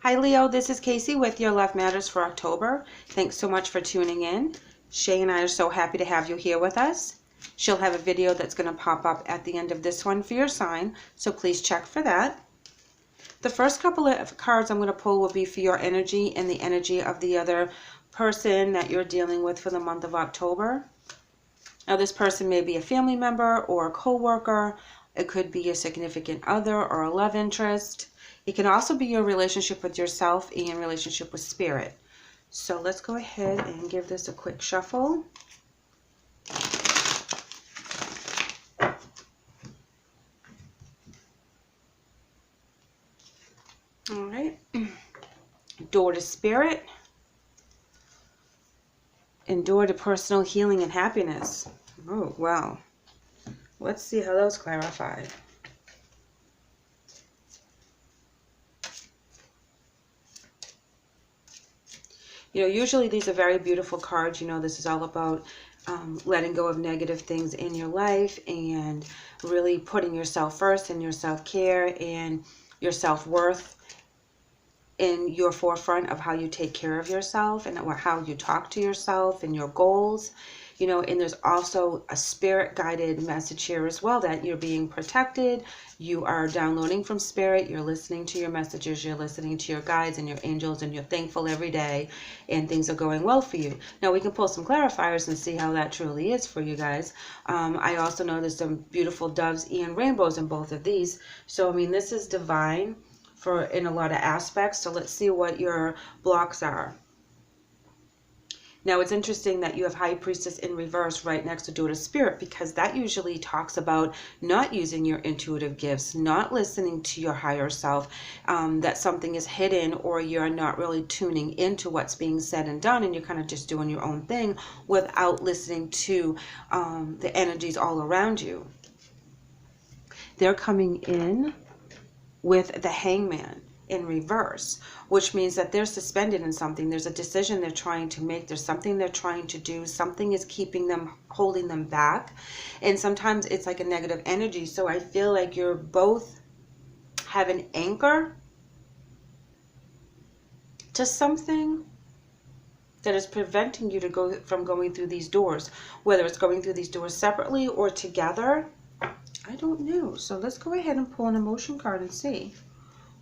Hi Leo, this is Kacee with your Love Matters for October. Thanks so much for tuning in. Shae and I are so happy to have you here with us. She'll have a video that's going to pop up at the end of this one for your sign, so please check for that. The first couple of cards I'm going to pull will be for your energy and the energy of the other person that you're dealing with for the month of October. Now this person may be a family member or a co-worker. It could be a significant other or a love interest. It can also be your relationship with yourself and relationship with spirit. So let's go ahead and give this a quick shuffle. All right. Door to spirit. And door to personal healing and happiness. Oh, wow. Let's see how those clarify. You know, usually these are very beautiful cards. You know, this is all about letting go of negative things in your life and really putting yourself first and your self-care and your self-worth in your forefront of how you take care of yourself and how you talk to yourself and your goals. You know, and there's also a spirit-guided message here as well, that you're being protected. You are downloading from spirit. You're listening to your messages. You're listening to your guides and your angels, and you're thankful every day, and things are going well for you. Now, we can pull some clarifiers and see how that truly is for you guys. I also know there's some beautiful doves and rainbows in both of these. So, I mean, this is divine in a lot of aspects. So let's see what your blocks are. Now, it's interesting that you have High Priestess in reverse right next to Door to Spirit, because that usually talks about not using your intuitive gifts, not listening to your higher self, that something is hidden, or you're not really tuning into what's being said and done, and you're kind of just doing your own thing without listening to the energies all around you. They're coming in with the Hangman in reverse, which means that they're suspended in something. There's a decision they're trying to make. There's something they're trying to do. Something is keeping them, holding them back. And sometimes it's like a negative energy. So I feel like you're both have an anchor to something that is preventing you from going through these doors, whether it's going through these doors separately or together. I don't know. So let's go ahead and pull an emotion card and see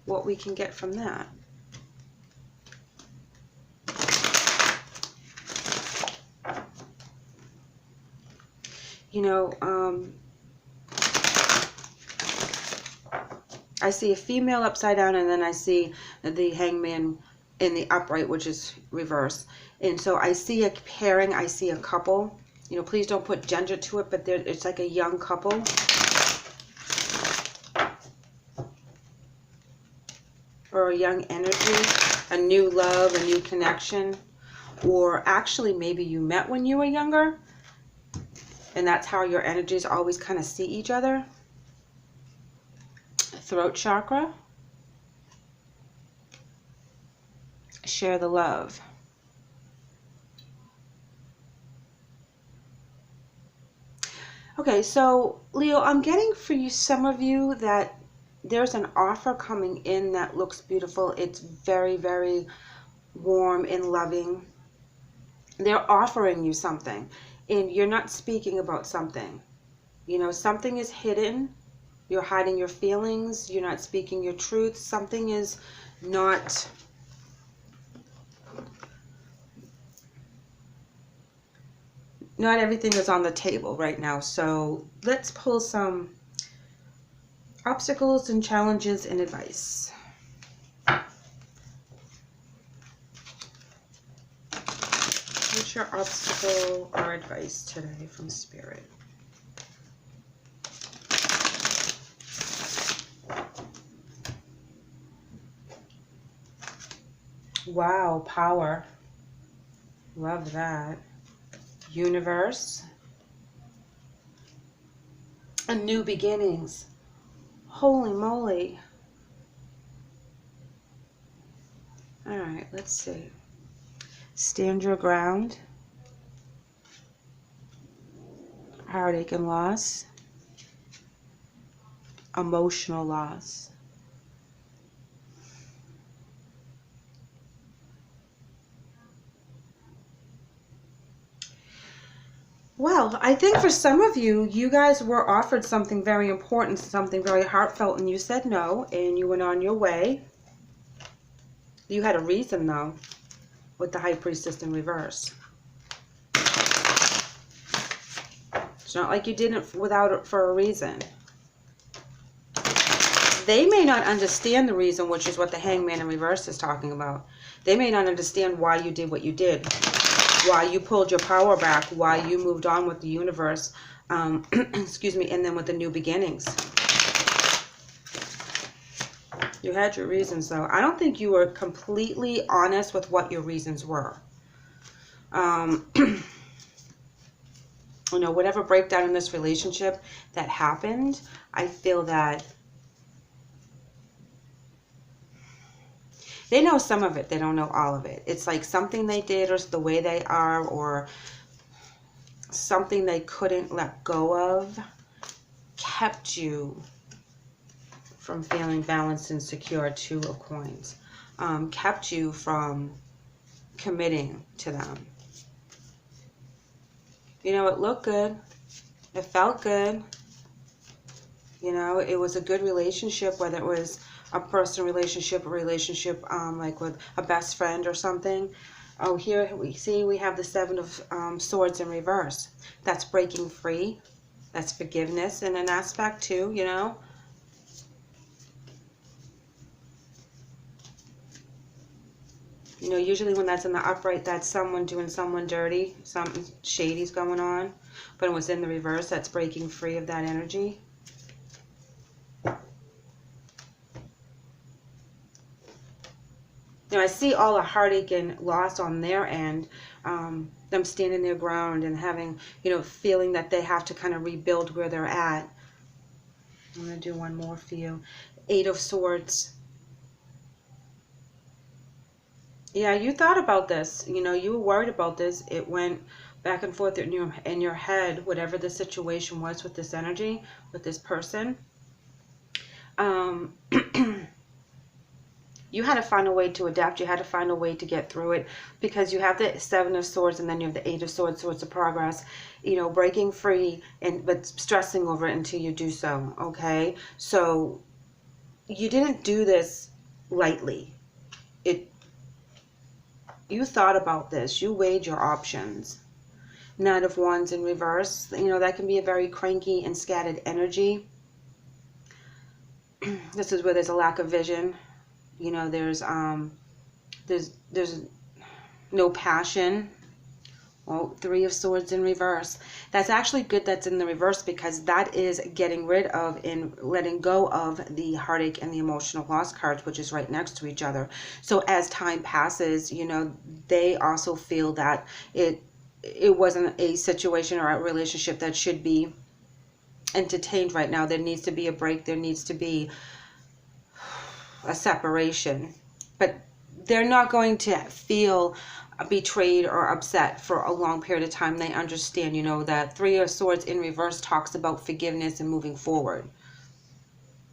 what we can get from that. You know, I see a female upside down, and then I see the Hangman in the upright, which is reverse. And so I see a pairing, I see a couple. You know, please don't put gender to it, but it's like a young couple. Or a young energy, a new love, a new connection. Or actually maybe you met when you were younger, and that's how your energies always kind of see each other. Throat chakra. Share the love. Okay, so Leo, I'm getting for you, some of you, that there's an offer coming in that looks beautiful. It's very, very warm and loving. They're offering you something, and you're not speaking about something. You know, something is hidden. You're hiding your feelings. You're not speaking your truth. Something is not... Not everything is on the table right now. So let's pull some obstacles and challenges and advice. What's your obstacle or advice today from Spirit? Wow, power. Love that. Universe. And new beginnings. Holy moly. All right, let's see. Stand your ground. Heartache and loss. Emotional loss. Well, I think for some of you, you guys were offered something very important, something very heartfelt, and you said no, and you went on your way. You had a reason, though, with the High Priestess in reverse. It's not like you did it without it for a reason. They may not understand the reason, which is what the Hangman in reverse is talking about. They may not understand why you did what you did, why you pulled your power back, why you moved on with the universe, excuse me, and then with the new beginnings. You had your reasons, though. I don't think you were completely honest with what your reasons were. You know, whatever breakdown in this relationship that happened, I feel that they know some of it. They don't know all of it. It's like something they did, or the way they are, or something they couldn't let go of kept you from feeling balanced and secure. Two of Coins. Kept you from committing to them. You know, it looked good. It felt good. You know, it was a good relationship, whether it was a personal relationship, a relationship like with a best friend or something. Oh, here we see we have the Seven of Swords in reverse. That's breaking free. That's forgiveness in an aspect too, you know. You know, usually when that's in the upright, that's someone doing someone dirty. Something shady's going on. But it was in the reverse, that's breaking free of that energy. You know, I see all the heartache and loss on their end, them standing their ground and having, you know, feeling that they have to kind of rebuild where they're at. I'm going to do one more for you. Eight of Swords. Yeah, you thought about this. You know, you were worried about this. It went back and forth in your head, whatever the situation was with this energy, with this person. You had to find a way to adapt. You had to find a way to get through it, because you have the Seven of Swords and then you have the Eight of Swords, Swords of Progress, you know, breaking free, but stressing over it until you do so, okay? So you didn't do this lightly. You thought about this. You weighed your options. Knight of Wands in reverse. You know, that can be a very cranky and scattered energy. This is where there's a lack of vision. You know, there's no passion. Well, Three of Swords in reverse. That's actually good that's in the reverse, because that is getting rid of and letting go of the heartache and the emotional loss cards, which is right next to each other. So as time passes, you know, they also feel that it wasn't a situation or a relationship that should be entertained right now. There needs to be a break. There needs to be a separation. But they're not going to feel betrayed or upset for a long period of time. They understand, you know, that Three of Swords in reverse talks about forgiveness and moving forward.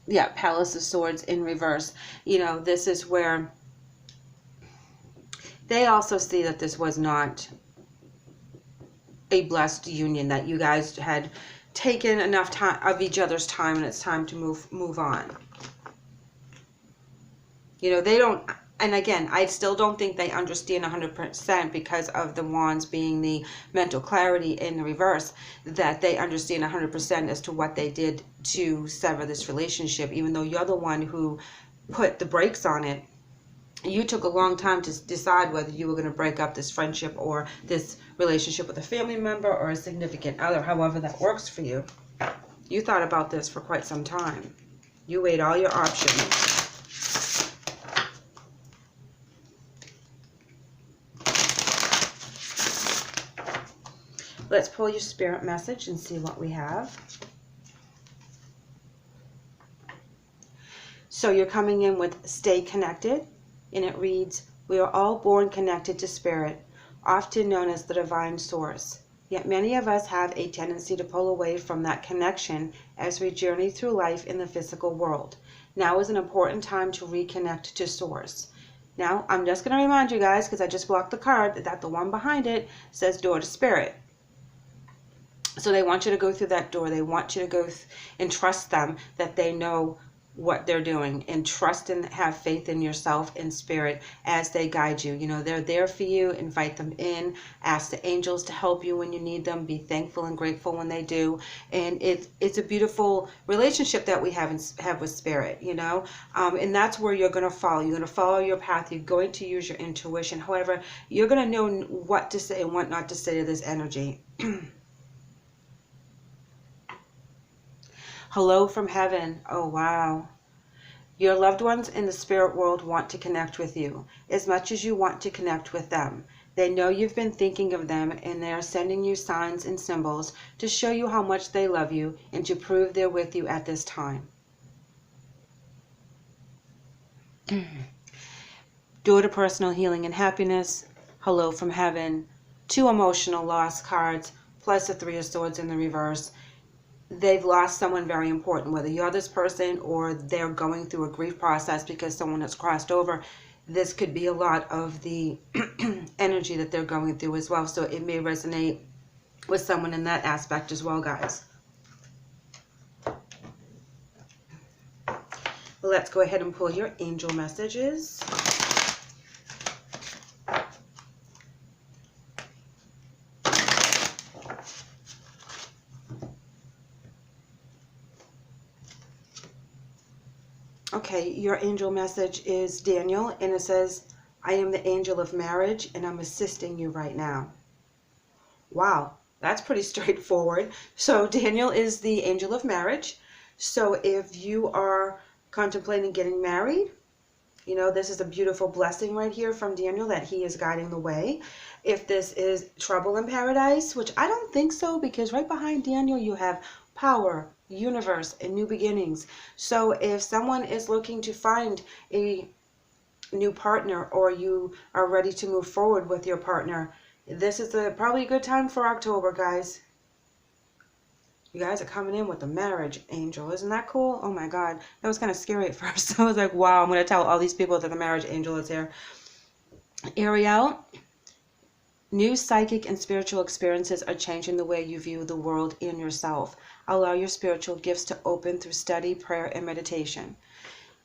Yeah, Palace of Swords in reverse. You know, this is where they also see that this was not a blessed union, that you guys had taken enough time of each other's time, and it's time to move on. You know, they don't. And again, I still don't think they understand 100%, because of the Wands being the mental clarity in the reverse, that they understand 100% as to what they did to sever this relationship, even though you're the one who put the brakes on it. You took a long time to decide whether you were going to break up this friendship or this relationship with a family member or a significant other, however that works for you. You thought about this for quite some time. You weighed all your options. Let's pull your spirit message and see what we have. So you're coming in with stay connected, and it reads, we are all born connected to spirit, often known as the divine source. Yet many of us have a tendency to pull away from that connection as we journey through life in the physical world. Now is an important time to reconnect to source. Now, I'm just going to remind you guys, because I just blocked the card, that the one behind it says door to spirit. So they want you to go through that door. They want you to go and trust them, that they know what they're doing, and trust and have faith in yourself and spirit as they guide you. You know, they're there for you. Invite them in. Ask the angels to help you when you need them. Be thankful and grateful when they do. And it's a beautiful relationship that we have with spirit, you know. And that's where you're going to follow. You're going to follow your path. You're going to use your intuition. However, you're going to know what to say and what not to say to this energy. Hello from heaven. Oh, wow. Your loved ones in the spirit world want to connect with you as much as you want to connect with them. They know you've been thinking of them, and they are sending you signs and symbols to show you how much they love you and to prove they're with you at this time. Door to personal healing and happiness. Hello from heaven. 2 emotional loss cards plus a 3 of swords in the reverse. They've lost someone very important, whether you're this person or they're going through a grief process because someone has crossed over. This could be a lot of the energy that they're going through as well. So it may resonate with someone in that aspect as well, guys. Let's go ahead and pull your angel messages. Okay, your angel message is Daniel, and it says, I am the angel of marriage, and I'm assisting you right now. Wow, that's pretty straightforward. So Daniel is the angel of marriage. So if you are contemplating getting married, you know, this is a beautiful blessing right here from Daniel that he is guiding the way. If this is trouble in paradise, which I don't think so, because right behind Daniel you have power, universe, and new beginnings. So if someone is looking to find a new partner, or you are ready to move forward with your partner, this is probably a good time for October, guys. You guys are coming in with the marriage angel. Isn't that cool? Oh my God. That was kind of scary at first. I was like, wow, I'm going to tell all these people that the marriage angel is here. Ariel, new psychic and spiritual experiences are changing the way you view the world and yourself. Allow your spiritual gifts to open through study, prayer, and meditation.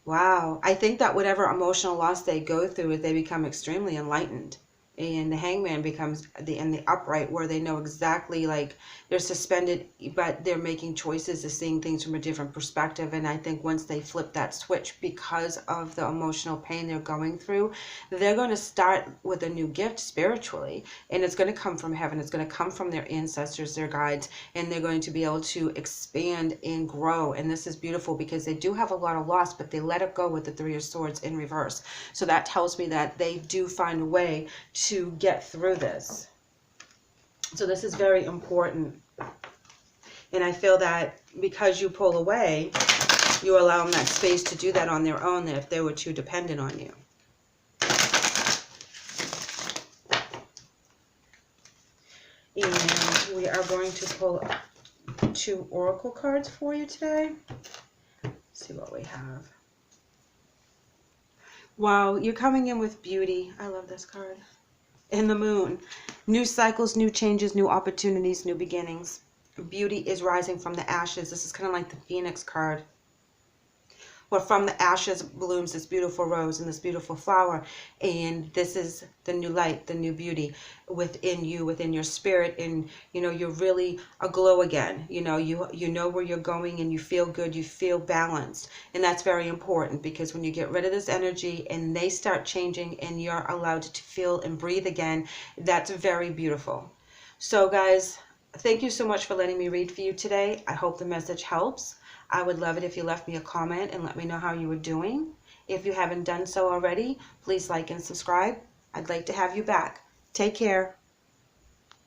Wow. I think that whatever emotional loss they go through, they become extremely enlightened. And the hangman becomes in the upright, where they know exactly, like, they're suspended, but they're making choices of seeing things from a different perspective. And I think once they flip that switch, because of the emotional pain they're going through, they're going to start with a new gift spiritually, and it's going to come from heaven. It's going to come from their ancestors, their guides, and they're going to be able to expand and grow. And this is beautiful because they do have a lot of loss, but they let it go with the 3 of swords in reverse. So that tells me that they do find a way to get through this. So this is very important. And I feel that because you pull away, you allow them that space to do that on their own, if they were too dependent on you. And we are going to pull 2 oracle cards for you today. Let's see what we have. Wow, you're coming in with beauty. I love this card. And the moon. New cycles, new changes, new opportunities, new beginnings. Beauty is rising from the ashes. This is kind of like the Phoenix card. Where from the ashes blooms this beautiful rose and this beautiful flower. And this is the new light, the new beauty within you, within your spirit. And, you know, you're really aglow again. You know, you know where you're going, and you feel good. You feel balanced. And that's very important, because when you get rid of this energy and they start changing and you're allowed to feel and breathe again, that's very beautiful. So, guys, thank you so much for letting me read for you today. I hope the message helps. I would love it if you left me a comment and let me know how you were doing. If you haven't done so already, please like and subscribe. I'd like to have you back. Take care.